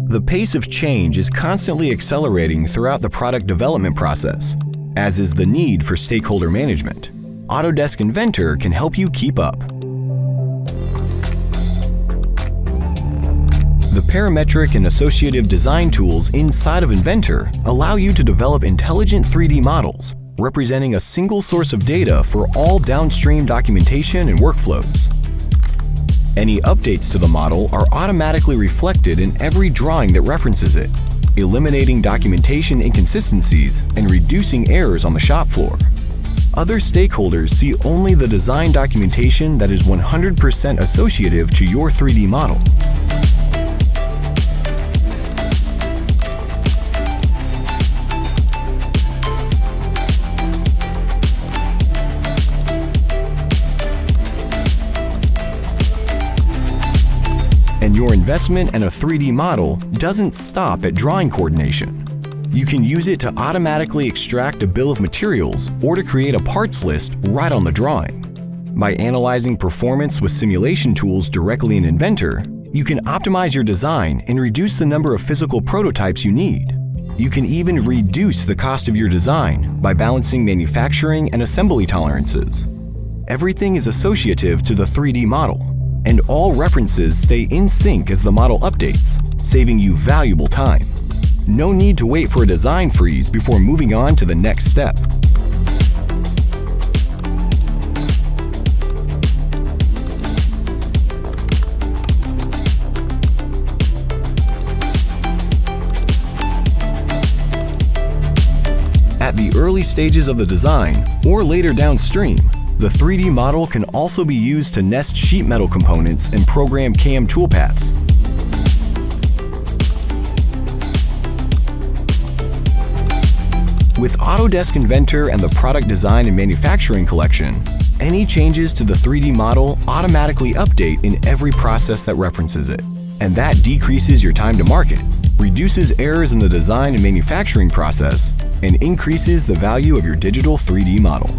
The pace of change is constantly accelerating throughout the product development process, as is the need for stakeholder management. Autodesk Inventor can help you keep up. The parametric and associative design tools inside of Inventor allow you to develop intelligent 3D models, representing a single source of data for all downstream documentation and workflows. Any updates to the model are automatically reflected in every drawing that references it, eliminating documentation inconsistencies and reducing errors on the shop floor. Other stakeholders see only the design documentation that is 100% associative to your 3D model. And your investment in a 3D model doesn't stop at drawing coordination. You can use it to automatically extract a bill of materials or to create a parts list right on the drawing. By analyzing performance with simulation tools directly in Inventor, you can optimize your design and reduce the number of physical prototypes you need. You can even reduce the cost of your design by balancing manufacturing and assembly tolerances. Everything is associative to the 3D model, and all references stay in sync as the model updates, saving you valuable time. No need to wait for a design freeze before moving on to the next step. At the early stages of the design, or later downstream, the 3D model can also be used to nest sheet metal components and program CAM toolpaths. With Autodesk Inventor and the Product Design and Manufacturing collection, any changes to the 3D model automatically update in every process that references it. And that decreases your time to market, reduces errors in the design and manufacturing process, and increases the value of your digital 3D model.